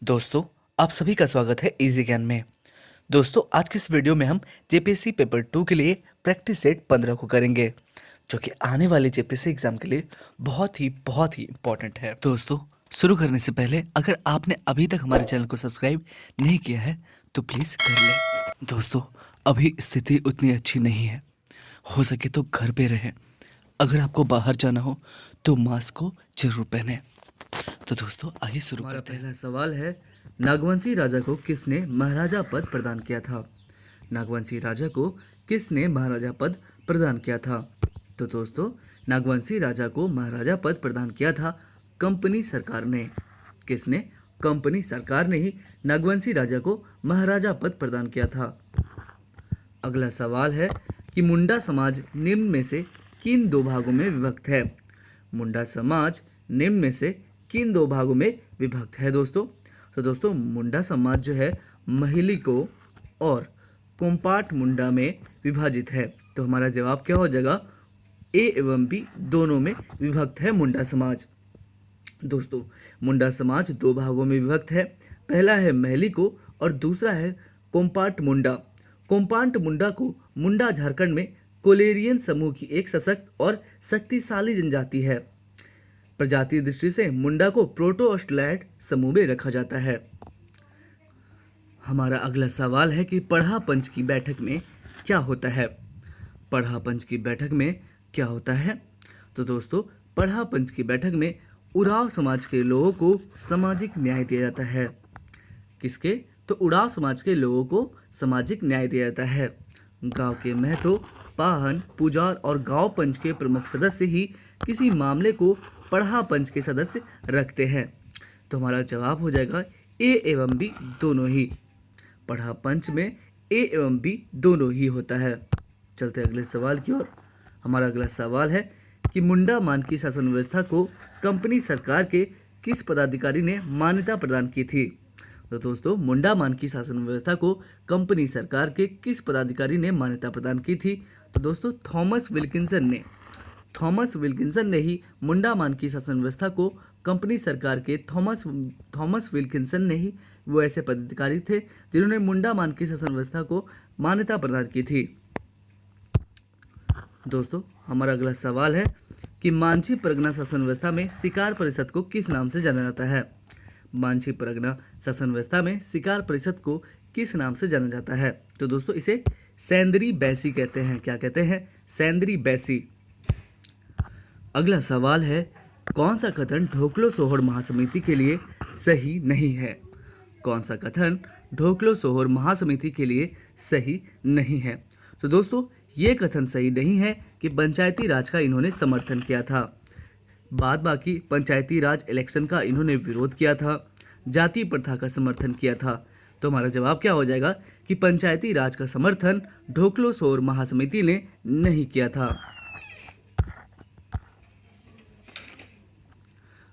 दोस्तों, आप सभी का स्वागत है इजी ज्ञान में। दोस्तों, आज की इस वीडियो में हम जेपीएससी पेपर 2 के लिए प्रैक्टिस सेट 15 को करेंगे, जो कि आने वाले जेपीएससी एग्जाम के लिए बहुत ही इंपॉर्टेंट है। दोस्तों, शुरू करने से पहले अगर आपने अभी तक हमारे चैनल को सब्सक्राइब नहीं किया है तो प्लीज़ कर लें। दोस्तों, अभी स्थिति उतनी अच्छी नहीं है, हो सके तो घर पे रहें। अगर आपको बाहर जाना हो तो मास्क को जरूर पहने। तो दोस्तों, आइए शुरू करते हैं। पहला सवाल है, नागवंशी राजा को किसने महाराजा पद प्रदान किया था? नागवंशी राजा को किसने महाराजा पद प्रदान किया था? तो दोस्तों, नागवंशी राजा को महाराजा पद प्रदान किया था कंपनी सरकार ने। किसने? कंपनी सरकार ने ही नागवंशी राजा को महाराजा पद प्रदान किया था। अगला सवाल है कि मुंडा समाज निम्न में से किन दो भागों में विभक्त है? मुंडा समाज निम्न में से किन दो भागों में विभक्त है दोस्तों? तो दोस्तों, मुंडा समाज जो है महिलिको और कोम्पाट मुंडा में विभाजित है। तो हमारा जवाब क्या हो जाएगा? ए एवं बी दोनों में विभक्त है मुंडा समाज। दोस्तों, मुंडा समाज दो भागों में विभक्त है। पहला है महिलिको और दूसरा है कोम्पाट मुंडा। कोम्पाट मुंडा को मुंडा झारखंड में कोलेरियन समूह की एक सशक्त और शक्तिशाली जनजाति है। प्रजातीय दृष्टि से मुंडा को प्रोटो ऑस्ट्रेलाइड समूह में रखा जाता है। हमारा अगला सवाल है कि पढ़ा पंच की बैठक में क्या होता है? पढ़ा पंच की बैठक में क्या होता है? तो दोस्तों, पढ़ा पंच की बैठक में उरांव समाज के लोगों को सामाजिक न्याय दिया जाता है। किसके? तो उरांव समाज के लोगों को सामाजिक न्याय दिया जाता है। गांव के महतो, पाहन, पुजार और गांव पंच के प्रमुख सदस्य ही किसी मामले को पढ़ा पंच के सदस्य रखते हैं। तो हमारा जवाब हो जाएगा ए एवं बी दोनों ही। पढ़ा पंच में ए एवं बी दोनों ही होता है। चलते अगले सवाल की ओर। हमारा अगला सवाल है कि मुंडा मान की शासन व्यवस्था को कंपनी सरकार के किस पदाधिकारी ने मान्यता प्रदान की थी? तो दोस्तों, मुंडा मान की शासन व्यवस्था को कंपनी सरकार के किस पदाधिकारी ने मान्यता प्रदान की थी? तो दोस्तों, थॉमस विल्किंसन ने ही मुंडा मान की शासन व्यवस्था को कंपनी सरकार के थॉमस विल्किंसन ने ही वो ऐसे पदाधिकारी थे जिन्होंने मुंडा मान की शासन व्यवस्था को मान्यता प्रदान की थी। दोस्तों, हमारा अगला सवाल है कि मांझी परगना शासन व्यवस्था में शिकार परिषद को किस नाम से जाना जाता है? मांझी परगना शासन व्यवस्था में शिकार परिषद को किस नाम से जाना जाता है? तो दोस्तों, इसे सेंदरी बैसी कहते हैं। क्या कहते हैं? सेंदरी बैसी। अगला सवाल है, कौन सा कथन ढोकलो सोहर महासमिति के लिए सही नहीं है? कौन सा कथन ढोकलो सोहर महासमिति के लिए सही नहीं है? तो दोस्तों, ये कथन सही नहीं है कि पंचायती राज का इन्होंने समर्थन किया था। बाद बाकी पंचायती राज इलेक्शन का इन्होंने विरोध किया था, जाति प्रथा का समर्थन किया था। तो हमारा जवाब क्या हो जाएगा कि पंचायती राज का समर्थन ढोकलो सोहर महासमिति ने नहीं किया था।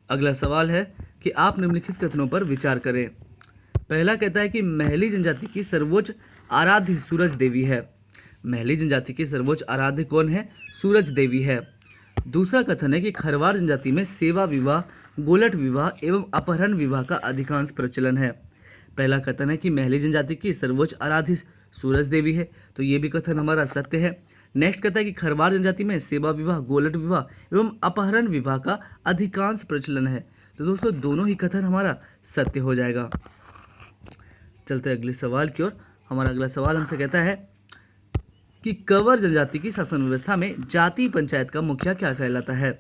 अगला सवाल है कि आप निम्नलिखित कथनों पर विचार करें। पहला कहता है कि महली जनजाति की सर्वोच्च आराध्य सूरज देवी है। महली जनजाति की सर्वोच्च आराध्य कौन है? सूरज देवी है। दूसरा कथन है कि खरवार जनजाति में सेवा विवाह, गोलट विवाह एवं अपहरण विवाह का अधिकांश प्रचलन है। पहला कथन है कि महली जनजाति की सर्वोच्च आराध्य सूरज देवी है, तो ये भी कथन हमारा सत्य है। नेक्स्ट कहता है कि खरवार जनजाति में सेवा विवाह, गोलट विवाह एवं अपहरण विवाह का अधिकांश प्रचलन है। तो दोस्तों, दोनों ही कथन हमारा सत्य हो जाएगा। चलते अगले सवाल की ओर। हमारा अगला सवाल हमसे कहता है कि कंवर जनजाति की शासन व्यवस्था में जाति पंचायत का मुखिया क्या कहलाता है?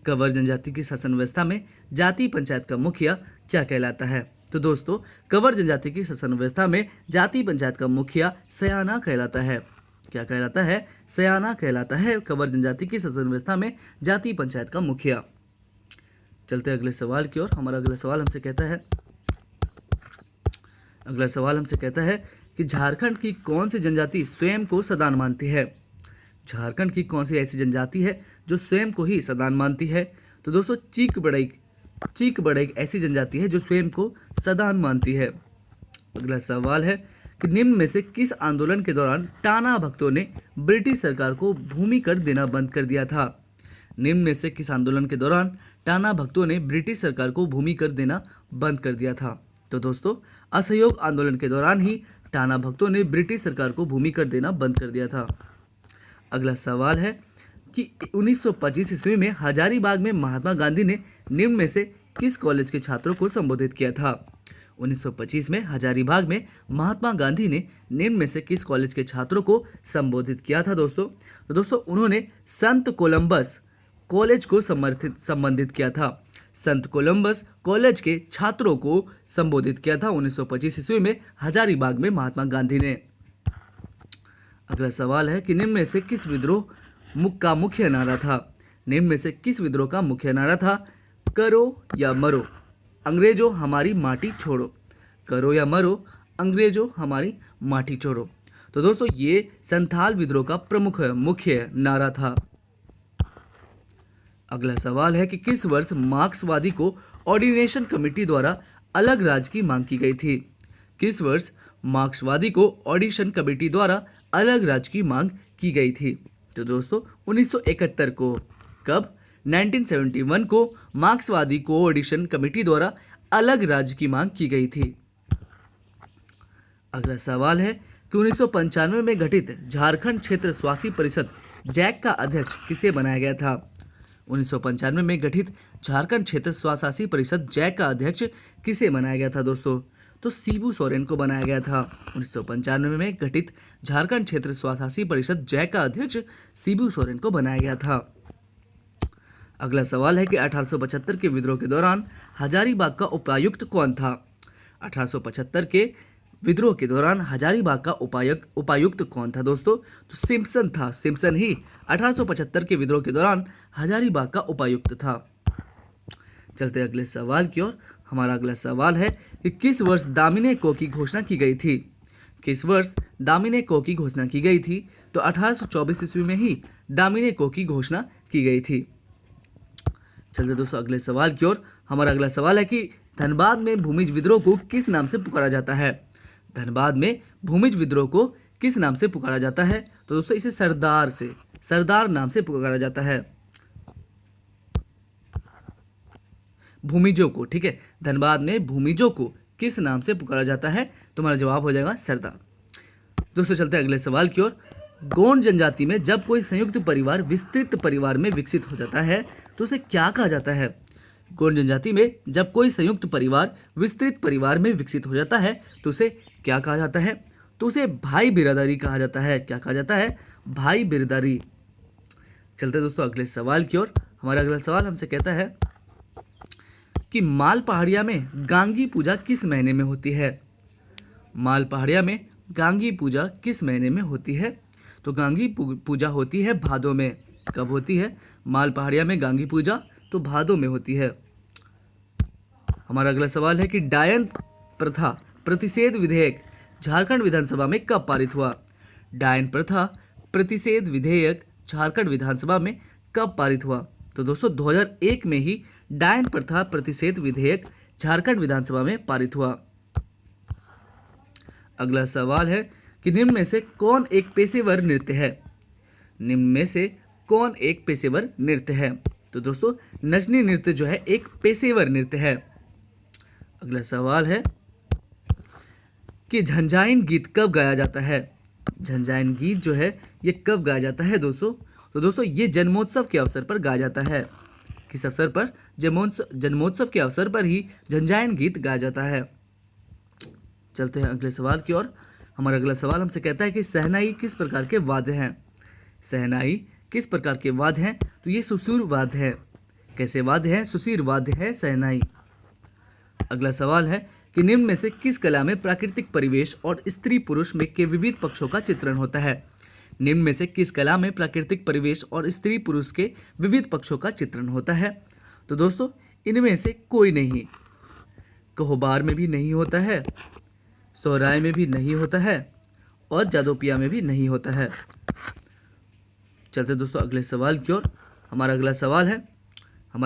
कंवर जनजाति की शासन व्यवस्था में जाति पंचायत का मुखिया क्या कहलाता है? तो दोस्तों, कंवर जनजाति की शासन व्यवस्था में जाति पंचायत का मुखिया सयाना कहलाता है। क्या कहलाता है? सयाना कहलाता है कंवर जनजाति की शासन व्यवस्था में जाति पंचायत का मुखिया। चलते अगले सवाल की ओर। हमारा अगला सवाल हमसे कहता है कि झारखंड की कौन सी जनजाति स्वयं को सदान मानती है? झारखंड की कौन सी ऐसी जनजाति है जो स्वयं को ही सदान मानती है? तो दोस्तों, चीक बड़ई ऐसी जनजाति है जो स्वयं को सदान मानती है। अगला सवाल है कि निम्न में से किस आंदोलन के दौरान टाना भक्तों ने ब्रिटिश सरकार को भूमि कर देना बंद कर दिया था? निम्न में से किस आंदोलन के दौरान टाना भक्तों ने ब्रिटिश सरकार को भूमि कर देना बंद कर दिया था? तो दोस्तों असहयोग आंदोलन के दौरान ही टाना भगतों ने ब्रिटिश सरकार को भूमि कर देना बंद कर दिया था। अगला सवाल है कि 1925 ईस्वी में हजारीबाग में महात्मा गांधी ने निम्न में से किस कॉलेज के छात्रों को संबोधित किया था। 1925 में हजारीबाग में महात्मा गांधी ने निम्न में से किस कॉलेज के छात्रों को संबोधित किया था दोस्तों। तो दोस्तों उन्होंने संत कोलंबस कॉलेज को संबंधित किया था। संत कोलंबस कॉलेज के छात्रों को संबोधित किया था 1925 ईस्वी में हजारीबाग में महात्मा गांधी ने। अगला सवाल है कि निम्न में से किस विद्रोह का मुख्य नारा था। निम्न में से किस विद्रोह का मुख्य नारा था। करो या मरो, अंग्रेजों हमारी माटी छोड़ो। करो या मरो, अंग्रेजों हमारी माटी छोड़ो। तो दोस्तों ये संथाल विद्रोह का प्रमुख मुख्य नारा था। अगला सवाल है कि किस वर्ष मार्क्सवादी को ऑर्डिनेशन कमेटी द्वारा अलग राज्य की मांग की गई थी। किस वर्ष मार्क्सवादी को ऑडिशन कमेटी द्वारा अलग राज्य की मांग की गई थी। तो दोस्तों 1971 को। कब? 1971 को मार्क्सवादी को ऑडिशन कमेटी द्वारा अलग राज्य की मांग की गई थी। अगला सवाल है कि 1995 में गठित झारखंड क्षेत्र स्वासी परिषद जैक का अध्यक्ष किसे बनाया गया था। 1995 में गठित झारखंड क्षेत्र स्वशासी परिषद जैक का अध्यक्ष किसे बनाया गया था दोस्तों। तो शिबू सोरेन को बनाया गया था। 1995 में गठित झारखंड क्षेत्र स्वशासी परिषद जैक का अध्यक्ष शिबू सोरेन को बनाया गया था। अगला सवाल है कि 1875 के विद्रोह के दौरान हजारीबाग का उपायुक्त कौन था। 1875 के विद्रोह के दौरान हजारीबाग का उपायुक्त कौन था दोस्तों। तो सिम्पसन था। सिम्पसन ही 1875 के विद्रोह के दौरान हजारीबाग का उपायुक्त था। चलते अगले सवाल की ओर। हमारा अगला सवाल है कि किस वर्ष दामिनी को की घोषणा की गई थी। किस वर्ष दामिनी को की घोषणा की गई थी। तो 1824 ईस्वी में ही दामिनी को की घोषणा की गई थी। चलते दोस्तों अगले सवाल की ओर। हमारा अगला सवाल है कि धनबाद में भूमिज विद्रोह को किस नाम से पुकारा जाता है। धनबाद में भूमिज विद्रोह को किस नाम से पुकारा जाता है। तो दोस्तों इसे सरदार नाम से पुकारा जाता है। भूमिजों को, ठीक है, धनबाद में भूमिजों को किस नाम से पुकारा जाता है। तो हमारा जवाब हो जाएगा सरदार। दोस्तों चलते हैं अगले सवाल की ओर। गोंड जनजाति में जब कोई संयुक्त परिवार विस्तृत परिवार में विकसित हो जाता है तो उसे क्या कहा जाता है। गोंड जनजाति में जब कोई संयुक्त परिवार विस्तृत परिवार में विकसित हो जाता है तो उसे क्या कहा जाता है। तो उसे भाई बिरादरी कहा जाता है। क्या कहा जाता है? भाई बिरादरी। चलते दोस्तों अगले सवाल की ओर। हमारा अगला सवाल हमसे कहता है कि माल पहाड़िया में गांगी पूजा किस महीने में होती है। माल पहाड़िया में गांगी पूजा किस महीने में होती है। तो गांगी पूजा होती है भादों में। कब होती है माल पहाड़िया में गांगी पूजा? तो भादों में होती है। हमारा अगला सवाल है कि डायन प्रथा प्रतिषेध विधेयक झारखंड विधानसभा में कब पारित हुआ। डायन प्रथा प्रतिषेध विधेयक झारखंड विधानसभा में कब पारित हुआ। तो दोस्तों 2001 में ही डायन प्रथा प्रतिषेध विधेयक झारखंड विधानसभा में पारित हुआ। अगला सवाल है कि निम्न में से कौन एक पेशेवर नृत्य है। निम्न में से कौन एक पेशेवर नृत्य है। तो दोस्तों नजनी नृत्य जो है एक पेशेवर नृत्य है। अगला सवाल है कि झंझाइन गीत कब गाया जाता है। झंझाइन गीत जो है ये कब गाया जाता है दोस्तों। तो दोस्तों ये जन्मोत्सव के अवसर पर गाया जाता है। किस अवसर पर? जन्मोत्सव के अवसर पर ही झंझाइन गीत गाया जाता है। चलते हैं अगले सवाल की ओर। हमारा अगला सवाल हमसे कहता है कि शहनाई किस प्रकार के वाद्य हैं। शहनाई किस प्रकार के वाद्य हैं। तो ये सुशीर वाद्य है। कैसे वाद्य है? सुशीर वाद्य है शहनाई। अगला सवाल है कि निम्न में से किस कला में प्राकृतिक परिवेश और स्त्री पुरुष में के विविध पक्षों का चित्रण होता है। निम्न में से किस कला में प्राकृतिक परिवेश और स्त्री पुरुष के विविध पक्षों का चित्रण होता है। तो दोस्तों इनमें से कोई नहीं। कोहबार में भी नहीं होता है, सोहराय में भी नहीं होता है और जादोपिया में भी नहीं होता है। चलते दोस्तों अगले सवाल की ओर। हमारा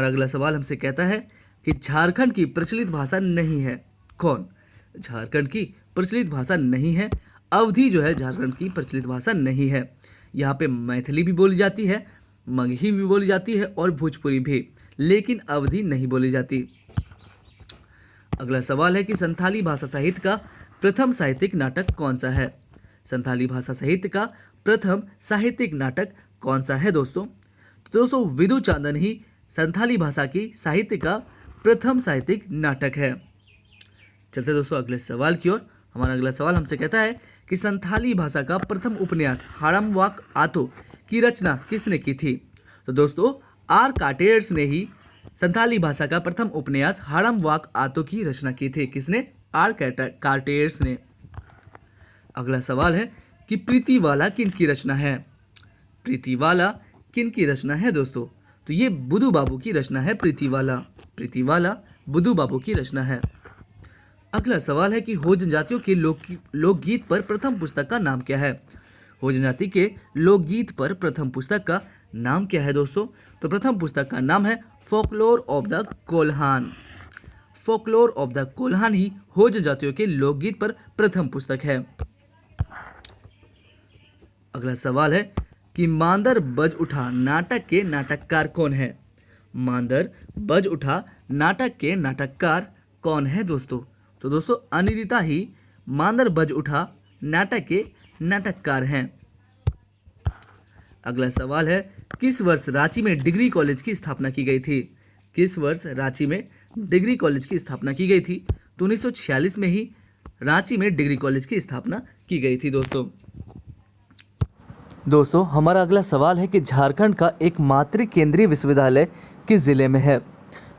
अगला सवाल हमसे कहता है कि झारखंड की प्रचलित भाषा नहीं है। कौन? झारखंड की प्रचलित भाषा नहीं है। अवधी जो है झारखंड की प्रचलित भाषा नहीं है। यहाँ पे मैथिली भी बोली जाती है, मगही भी बोली जाती है और भोजपुरी भी, लेकिन अवधी नहीं बोली जाती। अगला सवाल है कि संथाली भाषा साहित्य का प्रथम साहित्यिक नाटक कौन सा है। संथाली भाषा साहित्य का प्रथम साहित्यिक नाटक कौन सा है दोस्तों। तो दोस्तों विदु चांदन ही संथाली भाषा की साहित्य का प्रथम साहित्यिक नाटक है। चलते दोस्तों अगले सवाल की ओर। हमारा अगला सवाल हमसे कहता है कि संथाली भाषा का प्रथम उपन्यास हाड़मवाक आतो की रचना किसने की थी। तो दोस्तों आर काटेर्स ने ही संथाली भाषा का प्रथम उपन्यास हाड़मवाक आतो की रचना की थी। किसने? आर काटेर्स ने। अगला सवाल है कि प्रीतिवाला किन की रचना है। प्रीतिवाला किन की रचना है दोस्तों। तो ये बुधू बाबू की रचना है। प्रीतिवाला बुधू बाबू की रचना है। अगला सवाल है कि हो जनजातियों के लोकगीत पर प्रथम पुस्तक का नाम क्या है। हो जनजाति के लोकगीत पर प्रथम पुस्तक का नाम क्या है दोस्तों। तो प्रथम पुस्तक का नाम है folklore of the Kolhan. Folklore of the Kolhan ही हो जनजातियों के लोकगीत पर प्रथम पुस्तक है। अगला सवाल है कि मांदर बज उठा नाटक के नाटककार कौन है। मांदर बज उठा नाटक के नाटककार कौन है दोस्तों। तो दोस्तों अनिदिता ही मांदर बज उठा नाटक के नाटककार हैं। अगला सवाल है किस वर्ष रांची में डिग्री कॉलेज की स्थापना की गई थी। किस वर्ष रांची में डिग्री कॉलेज की स्थापना की गई थी। तो 1946 में ही रांची में डिग्री कॉलेज की स्थापना की गई थी दोस्तों हमारा अगला सवाल है कि झारखंड का एक मातृ केंद्रीय विश्वविद्यालय किस जिले में है।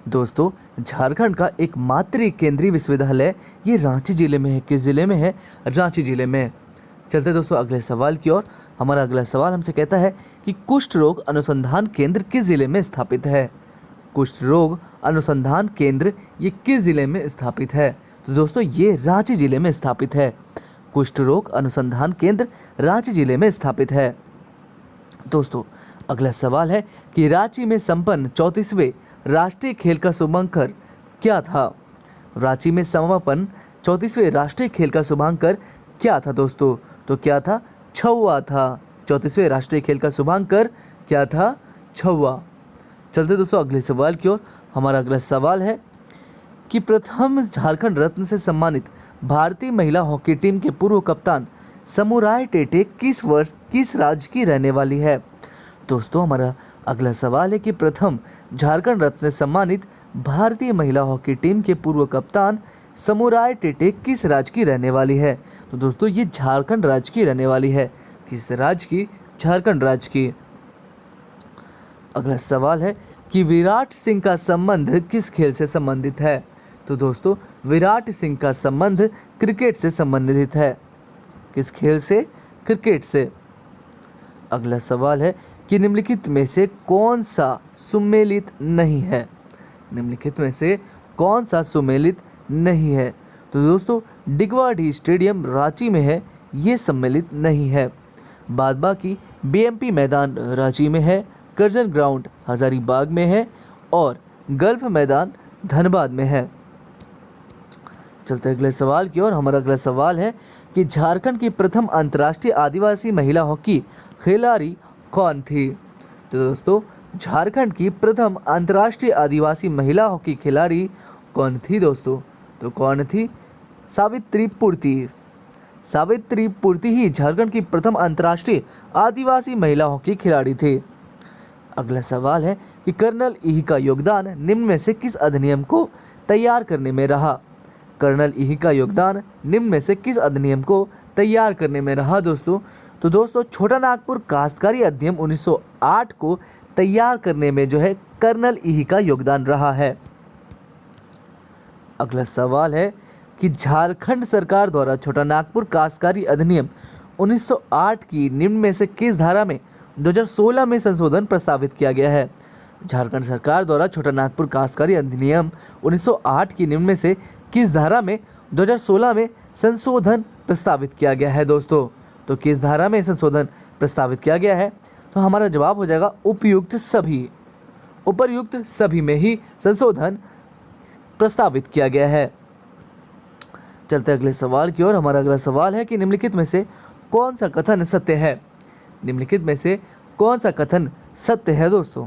दोस्तों झारखंड का एक मातृ केंद्रीय विश्वविद्यालय ये रांची जिले में है। किस जिले में है? रांची जिले में। चलते दोस्तों अगले सवाल की ओर। हमारा अगला सवाल हमसे कहता है कि कुष्ठ रोग अनुसंधान केंद्र किस जिले में स्थापित है। कुष्ठ रोग अनुसंधान केंद्र ये किस जिले में स्थापित है। तो दोस्तों ये रांची जिले में स्थापित है। कुष्ठ रोग अनुसंधान केंद्र रांची जिले में स्थापित है। दोस्तों अगला सवाल है कि रांची में संपन्न 34वें राष्ट्रीय खेल का शुभांकर क्या था। रांची में समापन 34वें राष्ट्रीय खेल का शुभांकर क्या था दोस्तों। तो क्या था? छौवा था। 34वें राष्ट्रीय खेल का शुभांकर क्या था? छौवा। चलते दोस्तों अगले सवाल की ओर। हमारा अगला सवाल है कि प्रथम झारखंड रत्न से सम्मानित भारतीय महिला हॉकी टीम के पूर्व कप्तान समुराय टेटे किस राज्य की रहने वाली है। दोस्तों हमारा अगला सवाल है कि प्रथम झारखंड रत्न से सम्मानित भारतीय महिला हॉकी टीम के पूर्व कप्तान समुराय टेटे किस राज्य की रहने वाली है। तो दोस्तों ये झारखंड राज्य की रहने वाली है। किस राज्य की? झारखंड राज्य की। अगला सवाल है कि विराट सिंह का संबंध किस खेल से संबंधित है। तो दोस्तों विराट सिंह का संबंध क्रिकेट से संबंधित है। किस खेल से? क्रिकेट से। अगला सवाल है कि निम्नलिखित में से कौन सा सुमेलित नहीं है। निम्नलिखित में से कौन सा सुमेलित नहीं है। तो दोस्तों डिगवाडी स्टेडियम रांची में है, ये सम्मिलित नहीं है। बाद बाकी बीएमपी मैदान रांची में है, करजन ग्राउंड हजारीबाग में है और गल्फ मैदान धनबाद में है। चलते अगले सवाल की ओर। हमारा अगला सवाल है कि झारखंड की प्रथम अंतर्राष्ट्रीय आदिवासी महिला हॉकी खिलाड़ी कौन थी। तो दोस्तों झारखंड की प्रथम अंतर्राष्ट्रीय आदिवासी महिला हॉकी खिलाड़ी कौन थी दोस्तों। तो कौन थी? सावित्री पूर्ति। सावित्री पूर्ति ही झारखंड की प्रथम अंतर्राष्ट्रीय आदिवासी महिला हॉकी खिलाड़ी थी। अगला सवाल है कि कर्नल ईह का योगदान निम्न में से किस अधिनियम को तैयार करने में रहा। कर्नल ईह का योगदान निम्न में से किस अधिनियम को तैयार करने में रहा दोस्तों। तो दोस्तों छोटा नागपुर काश्तकारी अधिनियम 1908 को तैयार करने में जो है कर्नल ईह का योगदान रहा है। अगला सवाल है कि झारखंड सरकार द्वारा छोटा नागपुर काश्तकारी अधिनियम 1908 की निम्न में से किस धारा में 2016 में संशोधन प्रस्तावित किया गया है। झारखंड सरकार द्वारा छोटा नागपुर काश्तकारी अधिनियम 1908 की निम्न में से किस धारा में 2016 में संशोधन प्रस्तावित किया गया है दोस्तों। तो किस धारा में संशोधन प्रस्तावित किया गया है। तो हमारा जवाब हो जाएगा उपयुक्त सभी। उपर्युक्त सभी में ही संशोधन प्रस्तावित किया गया है। चलते अगले सवाल की ओर। हमारा अगला सवाल है कि निम्नलिखित में से कौन सा कथन सत्य है। निम्नलिखित में से कौन सा कथन सत्य है दोस्तों।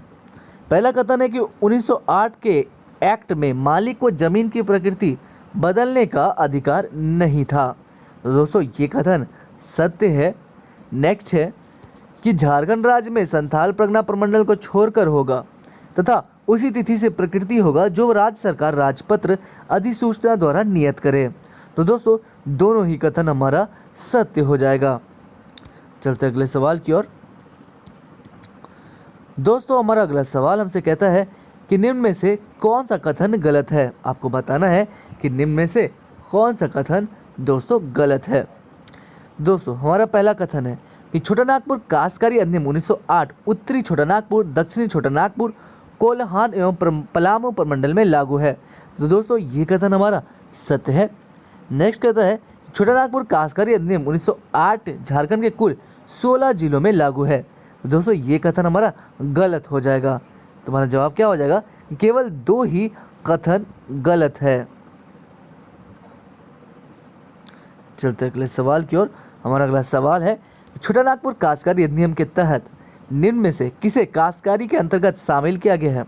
पहला कथन है कि 1908 के एक्ट में मालिक को जमीन की प्रकृति बदलने का अधिकार नहीं था। तो दोस्तों ये कथन सत्य है। नेक्स्ट है कि झारखंड राज्य में संथाल परगना प्रमंडल को छोड़कर होगा तथा उसी तिथि से प्रकृति होगा जो राज्य सरकार राजपत्र अधिसूचना द्वारा नियत करे। तो दोस्तों दोनों ही कथन हमारा सत्य हो जाएगा। चलते अगले सवाल की ओर। दोस्तों हमारा अगला सवाल हमसे कहता है कि निम्न में से कौन सा कथन गलत है। आपको बताना है कि निम्न में से कौन सा कथन दोस्तों गलत है। दोस्तों हमारा पहला कथन है कि छोटानागपुर काश्तकारी अधिनियम 1908 उत्तरी छोटानागपुर, दक्षिणी छोटानागपुर, कोल्हान एवं पलामू प्रमंडल में लागू है। तो दोस्तों ये कथन हमारा सत्य है। नेक्स्ट कहता है छोटानागपुर काश्तकारी अधिनियम 1908 झारखंड के कुल 16 जिलों में लागू है। तो दोस्तों ये कथन हमारा गलत हो जाएगा। तुम्हारा जवाब क्या हो जाएगा? केवल 2 ही कथन गलत है। चलते अगले सवाल की ओर। हमारा अगला सवाल है छोटानागपुर काश्तकारी अधिनियम के तहत निम्न में से किसे काश्तकारी के अंतर्गत शामिल किया गया है।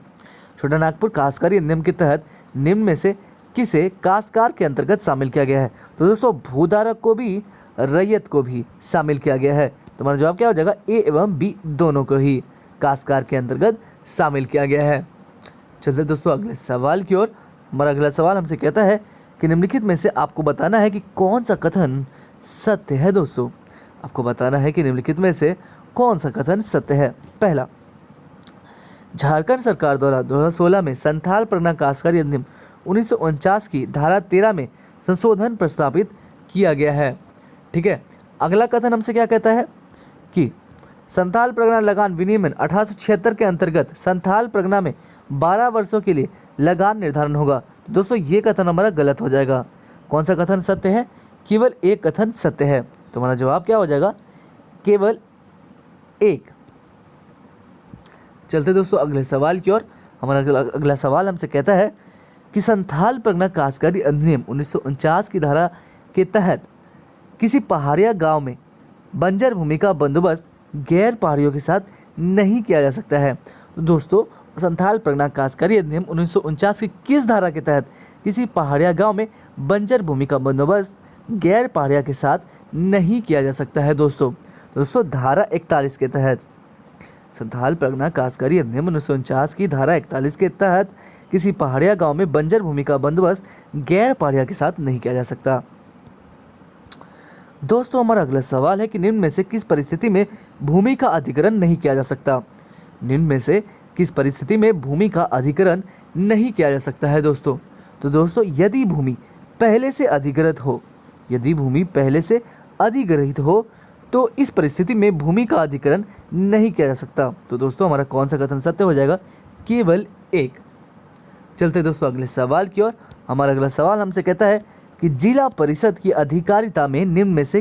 छोटानागपुर काश्तकारी अधिनियम के तहत निम्न में से किसे काश्तकार के अंतर्गत शामिल किया गया है। तो दोस्तों भूधारक को भी रैयत को भी शामिल किया गया है। तुम्हारा जवाब क्या हो जाएगा? ए एवं बी दोनों को ही काश्तकार के अंतर्गत शामिल किया गया है। चलते दोस्तों अगले सवाल की ओर। हमारा अगला सवाल हमसे कहता है कि निम्नलिखित में से आपको बताना है कि कौन सा कथन सत्य है। दोस्तों आपको बताना है कि निम्नलिखित में से कौन सा कथन सत्य है। पहला, झारखंड सरकार द्वारा 2016 में संथाल परगना काश्तकारी अधिनियम 1949 की धारा 13 में संशोधन प्रस्तावित किया गया है। ठीक है। अगला कथन हमसे क्या कहता है कि संथाल परगना लगान विनियमन 1876 के अंतर्गत संथाल परगना में 12 वर्षों के लिए लगान निर्धारण होगा। तो दोस्तों ये कथन हमारा गलत हो जाएगा। कौन सा कथन सत्य है? केवल एक कथन सत्य है। तुम्हारा जवाब क्या हो जाएगा? केवल एक। चलते दोस्तों अगले सवाल की ओर। हमारा अगला सवाल हमसे कहता है कि संथाल परगना काश्तकारी अधिनियम 1949 की धारा के तहत किसी पहाड़िया गांव में बंजर भूमि का बंदोबस्त गैर पहाड़ियों के साथ नहीं किया जा सकता है। तो दोस्तों संथाल परगना काश्तकारी अधिनियम 1949 की किस धारा के तहत किसी पहाड़िया गांव में बंजर भूमि का बंदोबस्त गैर पहाड़िया के साथ नहीं किया जा सकता है। दोस्तों धारा 41 के तहत संथाल परगना काश्तकारी अधिनियम 1949 की धारा 41 के तहत किसी पहाड़िया गांव में बंजर भूमि का बंदोबस्त गैर पहाड़िया के साथ नहीं किया जा सकता। दोस्तों हमारा अगला सवाल है कि निम्न में से किस परिस्थिति में भूमि का अधिग्रहण नहीं किया जा सकता। निम्न में से किस परिस्थिति में भूमि का अधिग्रहण नहीं किया जा सकता है। दोस्तों यदि भूमि पहले से अधिग्रहित हो, यदि भूमि पहले से अधिग्रहित हो तो इस परिस्थिति में भूमि का अधिग्रहण नहीं किया जा सकता। तो दोस्तों हमारा कौन सा कथन सत्य हो जाएगा? केवल एक। चलते दोस्तों अगले सवाल की ओर। हमारा अगला सवाल हमसे कहता है कि जिला परिषद की अधिकारिता में निम्न में से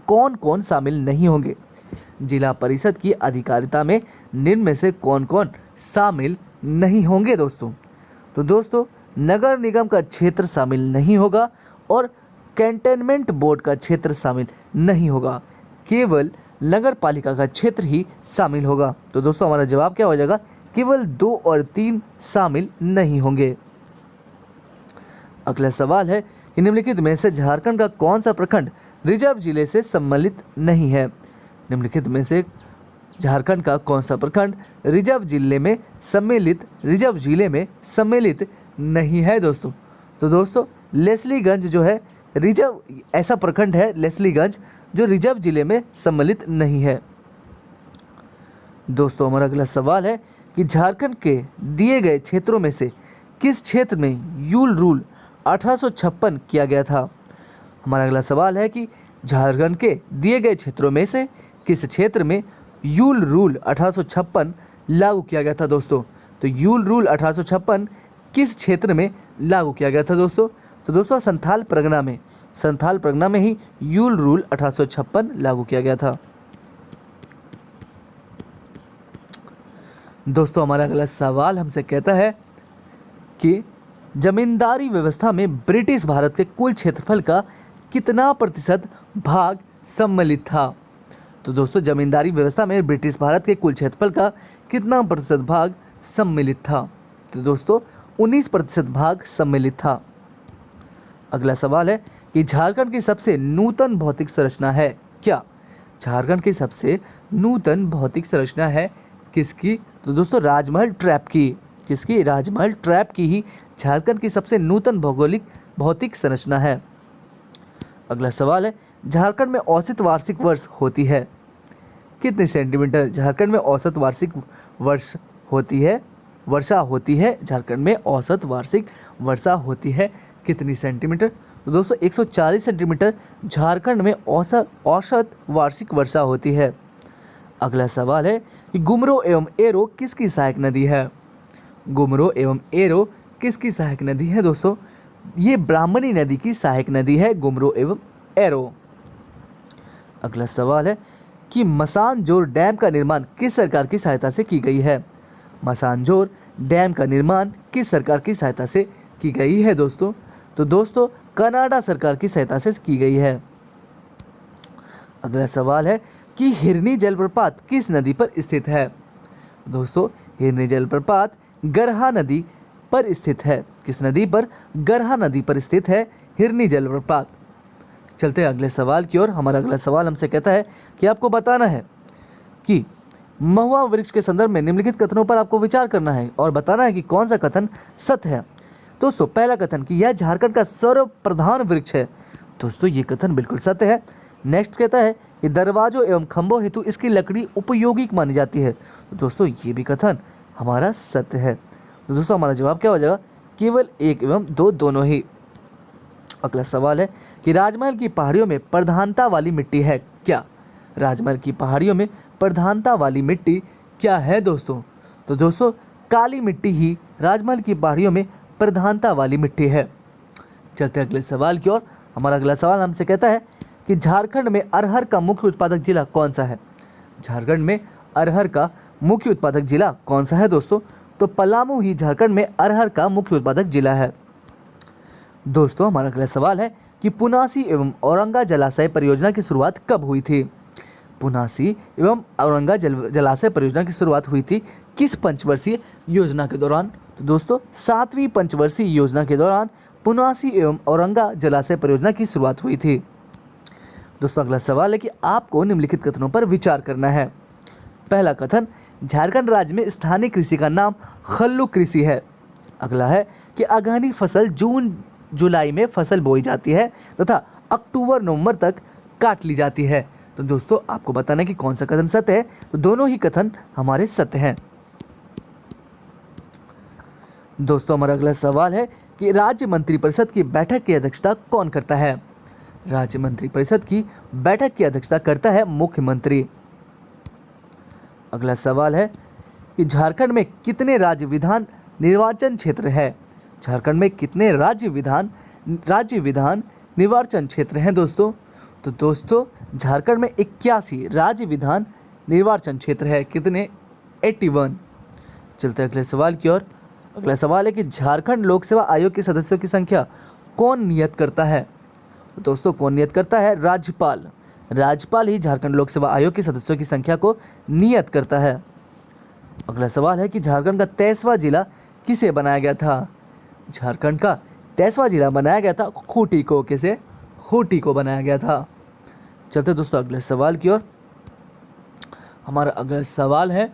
कौन कौन शामिल नहीं होंगे। जिला परिषद की अधिकारिता में निम्न में से कौन कौन शामिल नहीं होंगे। दोस्तों नगर निगम का क्षेत्र शामिल नहीं होगा और कैंटोनमेंट बोर्ड का क्षेत्र शामिल नहीं होगा, केवल नगर पालिका का क्षेत्र ही शामिल होगा। तो दोस्तों हमारा जवाब क्या हो जाएगा? केवल 2 और 3 शामिल नहीं होंगे। अगला सवाल है कि निम्नलिखित में से झारखंड का कौन सा प्रखंड रिजर्व जिले से सम्मिलित नहीं है। निम्नलिखित में से झारखंड का कौन सा प्रखंड रिजर्व जिले में सम्मिलित नहीं है। दोस्तों लेस्लीगंज जो है रिजर्व ऐसा प्रखंड है, लेस्लीगंज जो रिजर्व जिले में सम्मिलित नहीं है। दोस्तों हमारा अगला सवाल है कि झारखंड के दिए गए क्षेत्रों में से किस क्षेत्र में यूल रूल 1856 किया गया था। हमारा अगला सवाल है कि झारखंड के दिए गए क्षेत्रों में से किस क्षेत्र में यूल रूल 1856 लागू किया गया था। तो यूल रूल 1856 किस क्षेत्र में लागू किया गया था। दोस्तों संथाल परगना में ही यूल रूल 1856 लागू किया गया था। दोस्तों हमारा अगला सवाल हमसे कहता है कि जमींदारी व्यवस्था में ब्रिटिश भारत के कुल क्षेत्रफल का कितना प्रतिशत भाग सम्मिलित था। तो दोस्तों जमींदारी व्यवस्था में ब्रिटिश भारत के कुल क्षेत्रफल का कितना प्रतिशत भाग सम्मिलित था। तो दोस्तों 19% भाग सम्मिलित था। अगला सवाल है कि झारखंड की सबसे नूतन भौतिक संरचना है क्या? झारखंड की सबसे नूतन भौतिक संरचना है किसकी? तो दोस्तों राजमहल ट्रैप की। किसकी? राजमहल ट्रैप की ही झारखंड की सबसे नूतन भौतिक संरचना है। अगला सवाल है झारखंड में औसत वार्षिक वर्ष होती है कितने सेंटीमीटर? झारखंड में औसत वार्षिक वर्षा होती है झारखंड में औसत वार्षिक वर्षा होती है कितनी सेंटीमीटर? तो दोस्तों 140 सेंटीमीटर झारखंड में औसत वार्षिक वर्षा होती है। अगला सवाल है कि गुमरो एवं एरो किसकी सहायक नदी है? गुमरो एवं एरो किसकी सहायक नदी है दोस्तों? ये ब्राह्मणी नदी की सहायक नदी है गुमरो एवं एरो। अगला सवाल है कि मसानजोर डैम का निर्माण किस सरकार की सहायता से की गई है? मसानजोर डैम का निर्माण किस सरकार की सहायता से की गई है दोस्तों? तो दोस्तों कनाडा सरकार की सहायता से की गई है। अगला सवाल है कि हिरनी जलप्रपात किस नदी पर स्थित है? दोस्तों हिरनी जलप्रपात गरहा नदी पर स्थित है। किस नदी पर? गरहा नदी पर स्थित है हिरनी जलप्रपात। चलते हैं अगले सवाल की ओर। हमारा अगला सवाल हमसे कहता है कि आपको बताना है कि महुआ वृक्ष के संदर्भ में निम्नलिखित कथनों पर आपको विचार करना है और बताना है कि कौन सा कथन सत्य है। दोस्तों पहला कथन कि यह झारखंड का सर्वप्रधान वृक्ष है। दोस्तों ये कथन बिल्कुल सत्य है। नेक्स्ट कहता है कि दरवाजों एवं खंभों हेतु इसकी लकड़ी उपयोगी मानी जाती है। तो दोस्तों ये भी कथन हमारा सत्य है। तो दोस्तों हमारा जवाब क्या हो जाएगा? केवल 1 एवं 2 दोनों ही। अगला सवाल है कि राजमहल की पहाड़ियों में प्रधानता वाली मिट्टी है क्या? राजमहल की पहाड़ियों में प्रधानता वाली मिट्टी क्या है दोस्तों? तो दोस्तों काली मिट्टी ही राजमहल की पहाड़ियों में प्रधानता वाली मिट्टी है। चलते अगले सवाल की ओर। हमारा अगला सवाल हमसे कहता है कि झारखंड में अरहर का मुख्य उत्पादक जिला कौन सा है? झारखंड में अरहर का मुख्य उत्पादक जिला कौन सा है दोस्तों? तो पलामू ही झारखंड में अरहर का मुख्य उत्पादक जिला है। दोस्तों हमारा अगला सवाल है कि पुनासी एवं औरंगा जलाशय परियोजना की शुरुआत कब हुई थी? पुनासी एवं औरंगा जलाशय परियोजना की शुरुआत हुई थी किस पंचवर्षीय योजना के दौरान? तो दोस्तों 7वीं पंचवर्षीय योजना के दौरान पुनासी एवं औरंगा जलाशय परियोजना की शुरुआत हुई थी। दोस्तों अगला सवाल है कि आपको निम्नलिखित कथनों पर विचार करना है। पहला कथन झारखंड राज्य में स्थानीय कृषि का नाम खल्लू कृषि है। अगला है कि अगहनी फसल जून जुलाई में फसल बोई जाती है तथा अक्टूबर नवंबर तक काट ली जाती है। तो दोस्तों आपको बताना है कि कौन सा कथन सत्य है। तो दोनों ही कथन हमारे सत्य हैं। दोस्तों हमारा अगला सवाल है कि राज्य मंत्रिपरिषद की बैठक की अध्यक्षता कौन करता है? राज्य मंत्रिपरिषद की बैठक की अध्यक्षता करता है मुख्यमंत्री। अगला सवाल है कि झारखंड में कितने राज्य विधान निर्वाचन क्षेत्र है? झारखंड में कितने राज्य विधान निर्वाचन क्षेत्र हैं दोस्तों? तो दोस्तों झारखंड में 81 राज्य विधान निर्वाचन क्षेत्र है। कितने? 81। चलते अगले सवाल की ओर। अगला सवाल है कि झारखंड लोक सेवा आयोग के सदस्यों की संख्या कौन नियत करता है? तो दोस्तों कौन नियत करता है? राज्यपाल। राज्यपाल ही झारखंड लोक सेवा आयोग के सदस्यों की संख्या को नियत करता है। अगला सवाल है कि झारखंड का 23वां जिला किसे बनाया गया था? झारखंड का 23वां जिला बनाया गया था खूंटी को। किसे? खूंटी को बनाया गया था। चलते दोस्तों अगले सवाल की ओर। हमारा अगला सवाल है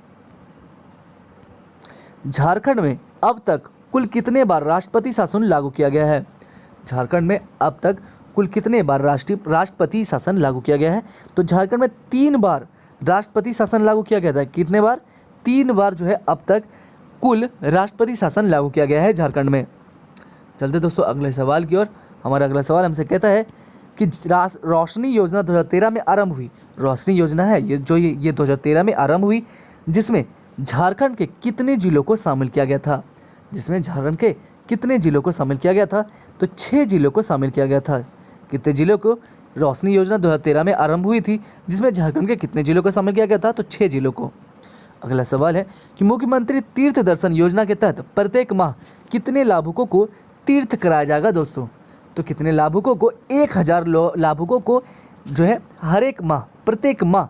झारखंड में अब तक कुल कितने बार राष्ट्रपति शासन लागू किया गया है? झारखंड में अब तक कुल कितने बार राष्ट्रपति शासन लागू किया गया है? तो झारखंड में 3 बार राष्ट्रपति शासन लागू किया गया था। कितने बार? 3 बार जो है अब तक कुल राष्ट्रपति शासन लागू किया गया है झारखंड में। चलते दोस्तों अगले सवाल की ओर। हमारा अगला सवाल हमसे कहता है कि रोशनी योजना 2013 में आरंभ हुई। रोशनी योजना है ये 2013 में आरंभ हुई, जिसमें झारखंड के कितने जिलों को शामिल किया गया था? जिसमें झारखंड के कितने जिलों को शामिल किया गया था? तो 6 जिलों को शामिल किया गया था। कितने जिलों को? रोशनी योजना 2013 में आरंभ हुई थी, जिसमें झारखंड के कितने जिलों को शामिल किया गया था? तो 6 जिलों को। अगला सवाल है कि मुख्यमंत्री तीर्थ दर्शन योजना के तहत प्रत्येक माह कितने लाभुकों को तीर्थ कराया जाएगा दोस्तों? तो कितने लाभुकों को? 1000 लाभुकों को जो है हर एक माह, प्रत्येक माह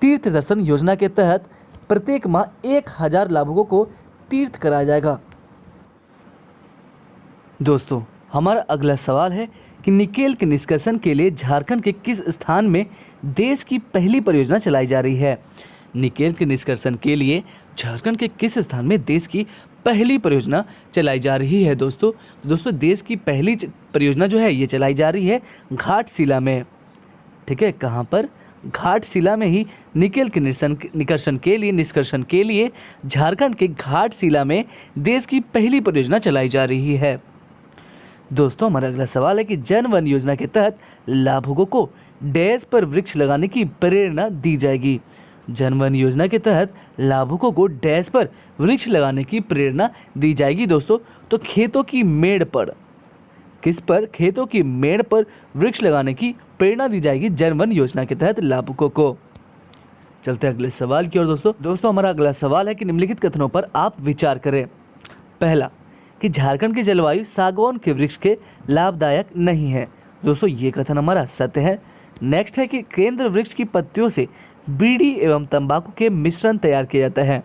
तीर्थ दर्शन योजना के तहत प्रत्येक माह 1000 लाभुकों को तीर्थ कराया जाएगा। दोस्तों हमारा अगला सवाल है कि निकेल के निष्कर्षण के लिए झारखंड के किस स्थान में देश की पहली परियोजना चलाई जा रही है। निकेल के निष्कर्षण के लिए झारखंड के किस स्थान में देश की पहली परियोजना चलाई जा रही है दोस्तों देश की पहली परियोजना जो है ये चलाई जा रही है घाटशिला में। ठीक है, कहाँ पर? घाटशिला में ही निकेल के निष्कर्षण के लिए झारखंड के घाटशिला में देश की पहली परियोजना चलाई जा रही है। दोस्तों हमारा अगला सवाल है कि जन वन योजना के तहत लाभुकों को डैश पर वृक्ष लगाने की प्रेरणा दी जाएगी। जन वन योजना के तहत लाभुकों को डैश पर वृक्ष लगाने की प्रेरणा दी जाएगी दोस्तों। तो खेतों की मेड़ पर, किस पर? खेतों की मेड़ पर वृक्ष लगाने की प्रेरणा दी जाएगी जन वन योजना के तहत लाभुकों को। चलते हैं अगले सवाल की ओर दोस्तों हमारा अगला सवाल है कि निम्नलिखित कथनों पर आप विचार करें। पहला, कि झारखंड की जलवायु सागौन के वृक्ष के लाभदायक नहीं है। दोस्तों ये कथन हमारा सत्य है। नेक्स्ट है कि केंद्र वृक्ष की पत्तियों से बीड़ी एवं तंबाकू के मिश्रण तैयार किया जाता है।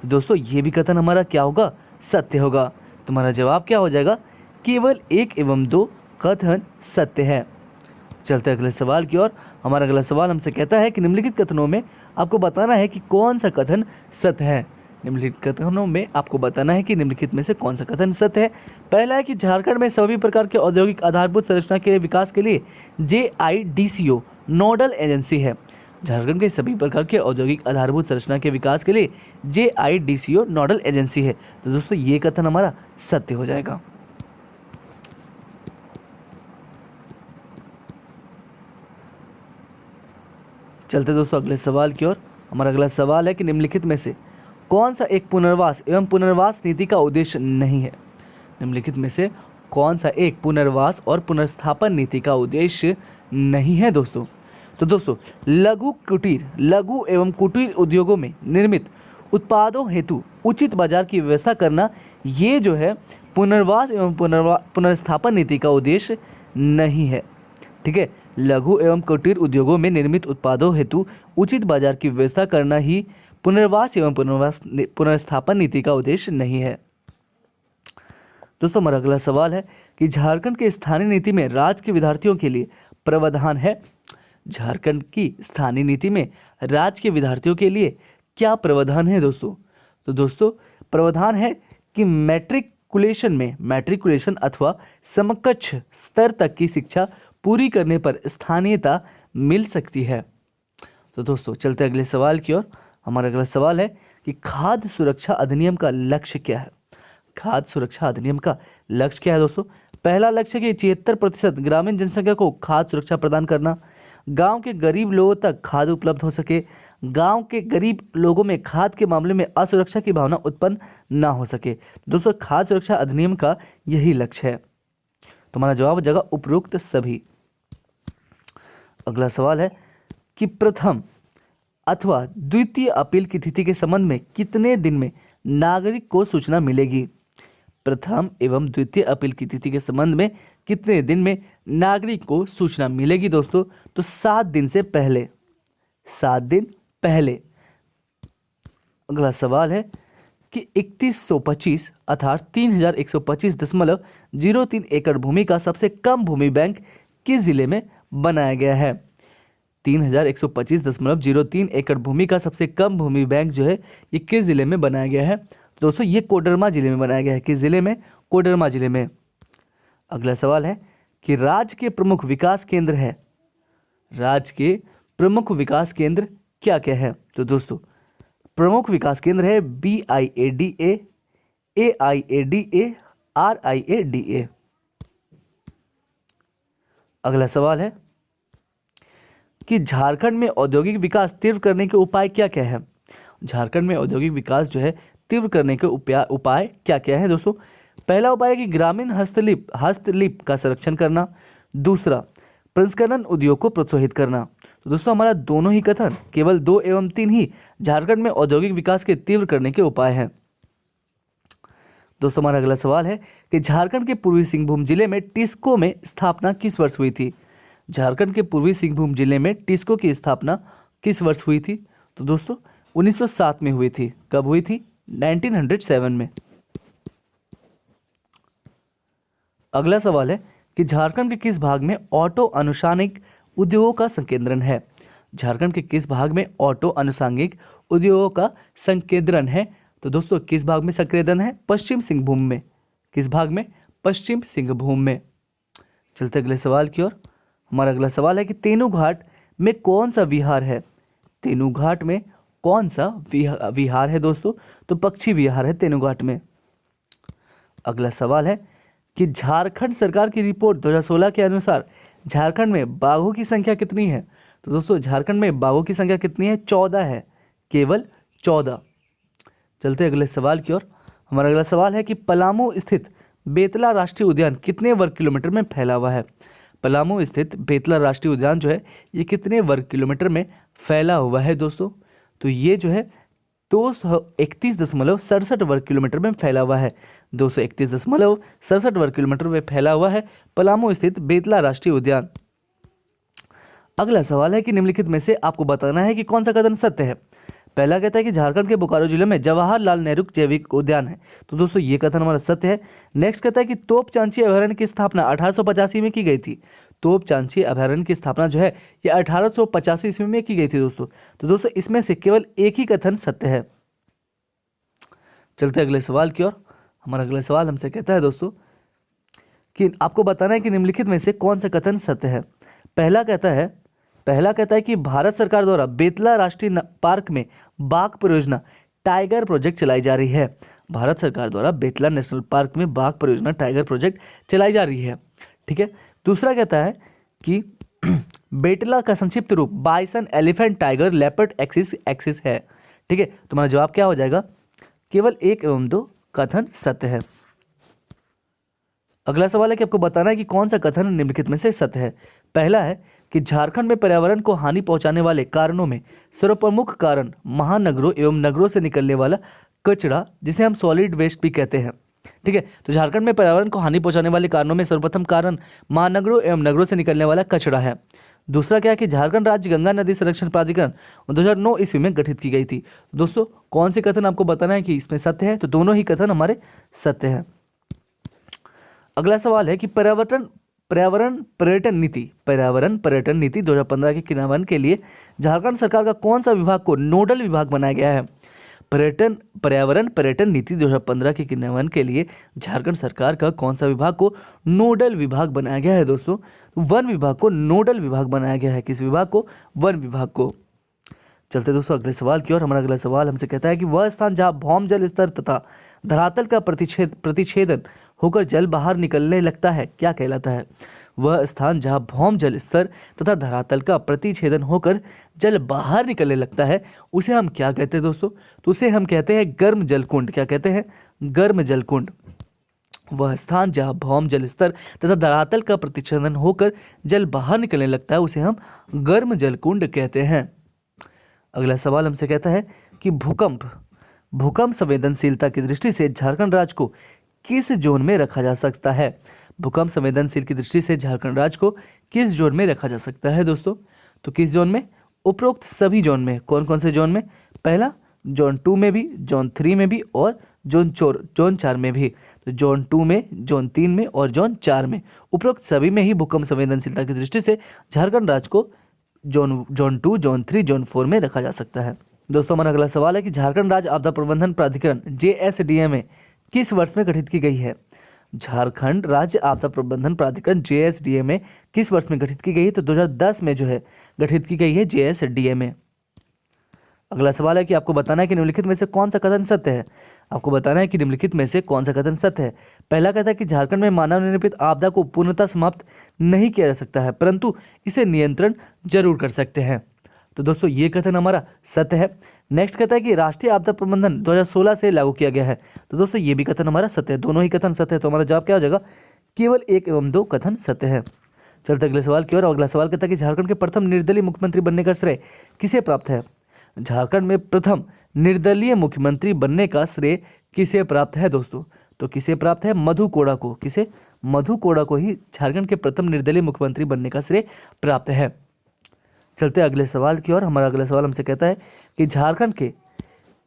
दोस्तों ये भी कथन हमारा क्या होगा? सत्य होगा। तुम्हारा जवाब क्या हो जाएगा? केवल 1 एवं 2 कथन सत्य है। चलते अगले सवाल की ओर। हमारा अगला सवाल हमसे कहता है कि निम्नलिखित कथनों में आपको बताना है कि कौन सा कथन सत्य है। निम्नलिखित कथनों में आपको बताना है कि निम्नलिखित में से कौन सा कथन सत्य है। पहला है कि झारखंड में सभी प्रकार के औद्योगिक आधारभूत संरचना के विकास के लिए JIDCO नोडल एजेंसी है। झारखंड के सभी प्रकार के औद्योगिक आधारभूत संरचना के विकास के लिए JIDCO नोडल एजेंसी है। तो दोस्तों ये कथन हमारा सत्य हो जाएगा। चलते दोस्तों अगले सवाल की ओर। हमारा अगला सवाल है कि निम्नलिखित में से कौन सा एक पुनर्वास एवं पुनर्वास नीति का उद्देश्य नहीं है। निम्नलिखित में से कौन सा एक पुनर्वास और पुनर्स्थापन नीति का उद्देश्य नहीं है दोस्तों? तो दोस्तों लघु एवं कुटीर उद्योगों में निर्मित उत्पादों हेतु उचित बाजार की व्यवस्था करना, ये जो है पुनर्वास एवं पुनर्स्थापन नीति का उद्देश्य नहीं है। ठीक है, लघु एवं कुटीर उद्योगों में निर्मित उत्पादों हेतु उचित बाजार की व्यवस्था करना ही पुनर्वास एवं पुनर्स्थापन नीति का उद्देश्य नहीं है। दोस्तों हमारा अगला सवाल है कि झारखंड के स्थानीय नीति में राज्य के विद्यार्थियों के लिए प्रावधान है। झारखंड की स्थानीय नीति में राज्य के विद्यार्थियों के लिए क्या प्रावधान है दोस्तों? तो दोस्तों प्रावधान है कि मैट्रिकुलेशन अथवा समकक्ष स्तर तक की शिक्षा पूरी करने पर स्थानीयता मिल सकती है। तो दोस्तों चलते अगले सवाल की ओर। हमारा अगला सवाल है कि खाद्य सुरक्षा अधिनियम का लक्ष्य क्या है। खाद्य सुरक्षा अधिनियम का लक्ष्य क्या है दोस्तों? पहला लक्ष्य कि 76% ग्रामीण जनसंख्या को खाद्य सुरक्षा प्रदान करना, गांव के गरीब लोगों तक खाद्य उपलब्ध हो सके, गांव के गरीब लोगों में खाद्य के मामले में असुरक्षा की भावना उत्पन्न न हो सके। दोस्तों खाद्य सुरक्षा अधिनियम का यही लक्ष्य है। तुम्हारा जवाब हो जाएगा उपरोक्त सभी। अगला सवाल है कि प्रथम अथवा द्वितीय अपील की तिथि के संबंध में कितने दिन में नागरिक को सूचना मिलेगी। प्रथम एवं द्वितीय अपील की तिथि के संबंध में कितने दिन में नागरिक को सूचना मिलेगी दोस्तों? तो 7 दिन से पहले, 7 दिन पहले। अगला सवाल है कि 3125 अर्थात 3125.03 एकड़ भूमि का सबसे कम भूमि बैंक किस जिले में बनाया गया है। 3125.03 एकड़ भूमि का सबसे कम भूमि बैंक जो है ये किस जिले में बनाया गया है? दोस्तों ये कोडरमा जिले में बनाया गया है। किस जिले में? कोडरमा जिले में। अगला सवाल है कि राज्य के प्रमुख विकास केंद्र है। राज्य के प्रमुख विकास केंद्र क्या क्या है? तो दोस्तों प्रमुख विकास केंद्र है BIADA, AIADA, RIADA। अगला सवाल है कि झारखंड में औद्योगिक विकास तीव्र करने के उपाय क्या क्या है। झारखंड में औद्योगिक विकास जो है तीव्र करने के उपाय क्या क्या है दोस्तों? पहला उपाय है कि ग्रामीण हस्तलिप का संरक्षण करना। दूसरा प्रसंस्करण उद्योग को प्रोत्साहित करना। तो दोस्तों हमारा दोनों ही कथन केवल 2 एवं 3 ही झारखंड में औद्योगिक विकास के तीव्र करने के उपाय हैं। दोस्तों हमारा अगला सवाल है कि झारखंड के पूर्वी सिंहभूम जिले में टिस्को में स्थापना किस वर्ष हुई थी। झारखंड के पूर्वी सिंहभूम जिले में टिस्को की स्थापना किस वर्ष हुई थी? तो दोस्तों 1907 में हुई थी। कब हुई थी? 1907 में। अगला सवाल है कि झारखंड के किस भाग में ऑटो अनुषांगिक उद्योगों का संकेंद्रण है। झारखंड के किस भाग में ऑटो अनुषांगिक उद्योगों का संकेंद्रण है। तो दोस्तों किस भाग में संकेंद्रण है? पश्चिम सिंहभूम में। किस भाग में? पश्चिम सिंहभूम में। चलते अगले सवाल की ओर। हमारा अगला सवाल है कि तेनूघाट में कौन सा विहार है। तेनूघाट में कौन सा विहार है दोस्तों? तो पक्षी विहार है तेनूघाट में। अगला सवाल है कि झारखंड सरकार की रिपोर्ट 2016 के अनुसार झारखंड में बाघों की संख्या कितनी है। तो दोस्तों झारखंड में बाघों की संख्या कितनी है? 14 है, केवल 14। चलते अगले सवाल की ओर। हमारा अगला सवाल है कि पलामू स्थित बेतला राष्ट्रीय उद्यान कितने वर्ग किलोमीटर में फैला हुआ है। पलामू स्थित बेतला राष्ट्रीय उद्यान जो है ये कितने वर्ग किलोमीटर में फैला हुआ है दोस्तों? तो ये जो है 231.67 वर्ग किलोमीटर में फैला हुआ है। 231.67 वर्ग किलोमीटर में फैला हुआ है पलामू स्थित बेतला राष्ट्रीय उद्यान। अगला सवाल है कि निम्नलिखित में से आपको बताना है कि कौन सा कथन सत्य है। पहला कहता है कि झारखंड के बोकारो जिले में जवाहरलाल नेहरू जैविक उद्यान है। तो दोस्तों ये कथन हमारा सत्य है। नेक्स्ट कहता है कि तोपचांची अभयारण्य की स्थापना 1885 में की गई थी। तोपचांची अभयारण्य की स्थापना जो है ये 1885 ईस्वी में की गई थी दोस्तों। तो दोस्तों इसमें से केवल एक ही कथन सत्य है। चलते अगले सवाल की ओर। हमारा अगला सवाल हमसे कहता है दोस्तों कि आपको बताना है कि निम्नलिखित में से कौन सा कथन सत्य है। पहला कहता है कि भारत सरकार द्वारा बेतला राष्ट्रीय पार्क में बाघ परियोजना टाइगर प्रोजेक्ट चलाई जा रही है। भारत सरकार द्वारा बेतला नेशनल पार्क में बाघ परियोजना टाइगर प्रोजेक्ट चलाई जा रही है। ठीक है। दूसरा कहता है कि बेतला का संक्षिप्त रूप bison, elephant, tiger, leopard, axis है। ठीक है। तुम्हारा जवाब क्या हो जाएगा? केवल 1 एवं 2 कथन सत्य है। अगला सवाल है कि आपको बताना है कि कौन सा कथन निम्नलिखित में से सत्य है। पहला है कि झारखंड में पर्यावरण को हानि पहुंचाने वाले कारणों में सर्वप्रमुख कारण महानगरों एवं नगरों से निकलने वाला कचरा, जिसे हम सॉलिड वेस्ट भी कहते हैं। ठीक है। तो झारखंड में पर्यावरण को हानि पहुंचाने वाले कारणों में सर्वप्रथम कारण महानगरों एवं नगरों से निकलने वाला कचरा है। दूसरा क्या है कि झारखंड राज्य गंगा नदी संरक्षण प्राधिकरण 2009 ईस्वी में गठित की गई थी। दोस्तों कौन से कथन आपको बताना है कि इसमें सत्य है? तो दोनों ही कथन हमारे सत्य हैं। अगला सवाल है कि पर्यावरण पर्यटन नीति 2015 के क्रियान्वयन के लिए झारखंड सरकार का कौन सा विभाग को नोडल विभाग बनाया गया है। पर्यावरण पर्यटन नीति 2015 के क्रियान्वयन के लिए झारखंड सरकार का कौन सा विभाग को नोडल विभाग बनाया गया है दोस्तों? वन विभाग को नोडल विभाग बनाया गया है। किस विभाग को? वन विभाग को। चलते दोस्तों अगले सवाल की ओर। हमारा अगला सवाल हमसे कहता है कि वह स्थान जहां भौम जल स्तर तथा धरातल का प्रतिच्छेदन होकर जल बाहर निकलने लगता है क्या कहलाता है? वह स्थान जहां भौम जल स्तर तथा धरातल का प्रतिच्छेदन होकर जल बाहर निकलने लगता है उसे हम क्या कहते हैं दोस्तों? तो उसे हम कहते हैं गर्म जलकुंड। क्या कहते हैं? गर्म जलकुंड। वह स्थान जहां भौम जल स्तर तथा धरातल का प्रतिच्छेदन होकर जल बाहर निकलने लगता है उसे हम गर्म जलकुंड कहते हैं। अगला सवाल हमसे कहता है कि भूकंप संवेदनशीलता की दृष्टि से झारखंड राज्य को किस जोन में रखा जा सकता है? भूकंप संवेदनशील की दृष्टि से झारखंड राज्य को किस जोन में रखा जा सकता है दोस्तों? तो किस जोन में? उपरोक्त सभी जोन में। कौन कौन से जोन में? पहला जोन 2 में भी, जोन 3 में भी और जोन 4 में भी। तो जोन 2 में, जोन 3 में और जोन 4 में, उपरोक्त सभी में ही भूकंप संवेदनशीलता की दृष्टि से झारखंड राज्य को जोन 2, जोन 3, जोन 4 में रखा जा सकता है। दोस्तों हमारा अगला सवाल है कि झारखंड राज्य आपदा प्रबंधन प्राधिकरण JSDMA किस वर्ष में गठित की गई है? झारखंड राज्य आपदा प्रबंधन प्राधिकरण JSDMA किस वर्ष में गठित की गई है? तो 2010 में जो है गठित की गई है JSDMA। अगला सवाल है कि आपको बताना है कि निम्नलिखित में से कौन सा कथन सत्य है। आपको बताना है कि निम्नलिखित में से कौन सा कथन सत्य है। पहला कहता है कि झारखंड में मानव निर्मित आपदा को पूर्णतः समाप्त नहीं किया जा सकता है, परंतु इसे नियंत्रण जरूर कर सकते हैं। तो दोस्तों ये कथन हमारा सत्य है। नेक्स्ट कहता है कि राष्ट्रीय आपदा प्रबंधन 2016 से लागू किया गया है। तो दोस्तों ये भी कथन हमारा सत्य है। दोनों ही कथन सत्य है। तो हमारा जवाब क्या हो जाएगा? केवल 1 एवं 2 कथन सत्य है। चलते अगले सवाल की ओर। अगला सवाल कहता है कि झारखंड के प्रथम निर्दलीय मुख्यमंत्री बनने का श्रेय किसे प्राप्त है? झारखंड में प्रथम निर्दलीय मुख्यमंत्री बनने का श्रेय किसे प्राप्त है दोस्तों? तो किसे प्राप्त है? मधु कोड़ा को। किसे? मधु कोड़ा को ही झारखंड के प्रथम निर्दलीय मुख्यमंत्री बनने का श्रेय प्राप्त है। चलते अगले सवाल की ओर। हमारा अगला सवाल हमसे कहता है कि झारखंड के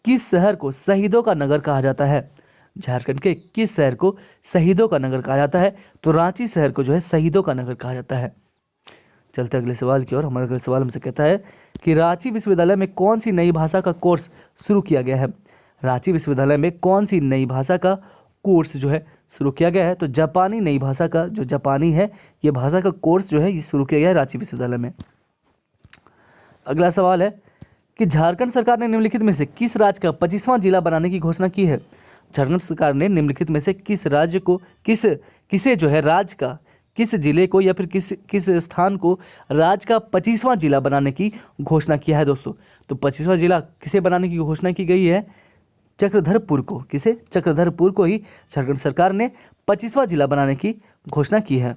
किस शहर को शहीदों का नगर कहा जाता है? झारखंड के किस शहर को शहीदों का नगर कहा जाता है? तो रांची शहर को जो है शहीदों का नगर कहा जाता है। चलते अगले सवाल की ओर। हमारा अगला सवाल हमसे कहता है कि रांची विश्वविद्यालय में कौन सी नई भाषा का कोर्स शुरू किया गया है? रांची विश्वविद्यालय में कौन सी नई भाषा का कोर्स जो है शुरू किया गया है? तो जापानी नई भाषा का, जो जापानी है ये भाषा का कोर्स जो है ये शुरू किया गया है रांची विश्वविद्यालय में। अगला सवाल है कि झारखंड सरकार ने निम्नलिखित में से किस राज्य का 25वां जिला बनाने की घोषणा की है? झारखंड सरकार ने निम्नलिखित में से किस राज्य को किसे जो है राज्य का, किस जिले को या फिर किस स्थान को राज्य का 25वां जिला बनाने की घोषणा किया है दोस्तों? तो 25वां जिला किसे बनाने की घोषणा की गई है? चक्रधरपुर को। किसे? चक्रधरपुर को ही झारखंड सरकार ने 25वां जिला बनाने की घोषणा की है।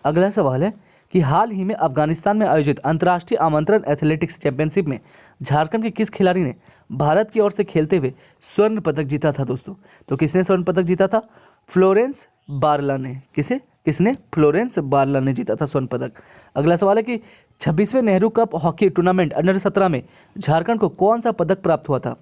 अगला सवाल है कि हाल ही में अफगानिस्तान में आयोजित अंतर्राष्ट्रीय आमंत्रण एथलेटिक्स चैंपियनशिप में झारखंड के किस खिलाड़ी ने भारत की ओर से खेलते हुए स्वर्ण पदक जीता था दोस्तों? तो किसने स्वर्ण पदक जीता था? फ्लोरेंस बारला ने। किसने? फ्लोरेंस बारला ने जीता था स्वर्ण पदक। अगला सवाल है कि 26वें Nehru cup hockey tournament under 17 में झारखंड को कौन सा पदक प्राप्त हुआ था?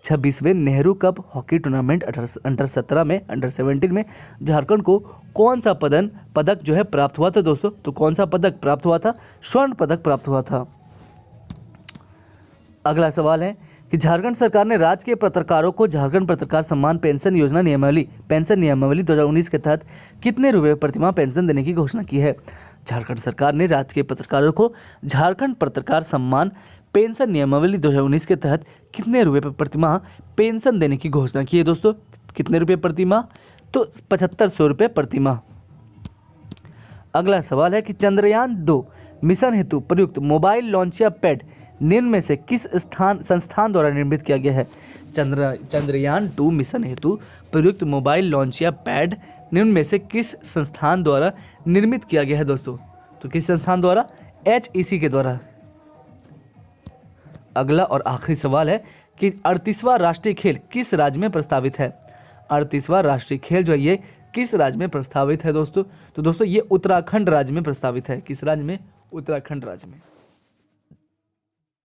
26वें Nehru cup hockey tournament under 17 में, अंडर 17 में झारखंड को कौन सा पदक जो है प्राप्त हुआ था दोस्तों? तो कौन सा पदक प्राप्त हुआ था? स्वर्ण पदक प्राप्त हुआ था। अगला सवाल है कि झारखंड सरकार ने राज्य के पत्रकारों को झारखंड पत्रकार सम्मान पेंशन योजना नियमावली 2019 के तहत कितने रुपए प्रतिमाह पेंशन देने की घोषणा की है? झारखंड सरकार ने राज्य के पत्रकारों को झारखंड पत्रकार सम्मान पेंशन नियमावली 2019 के तहत कितने रुपए प्रतिमाह पेंशन देने की घोषणा की है दोस्तों? कितने रुपए प्रतिमाह? तो 7500 रुपये प्रतिमाह। अगला सवाल है कि चंद्रयान 2 मिशन हेतु प्रयुक्त मोबाइल लॉन्चिया पैड निम्न में से किस संस्थान द्वारा निर्मित किया गया है? चंद्रयान 2 मिशन हेतु प्रयुक्त मोबाइल लॉन्चिया पैड निम्न में से किस संस्थान द्वारा निर्मित किया गया है दोस्तों? तो किस संस्थान द्वारा? HEC के द्वारा। अगला और आखिरी सवाल है कि 38वां राष्ट्रीय खेल किस राज्य में प्रस्तावित है? 38वां राष्ट्रीय खेल जो है ये किस राज्य में प्रस्तावित है दोस्तों? तो दोस्तों ये उत्तराखंड राज्य में प्रस्तावित है। किस राज्य में? उत्तराखंड राज्य में।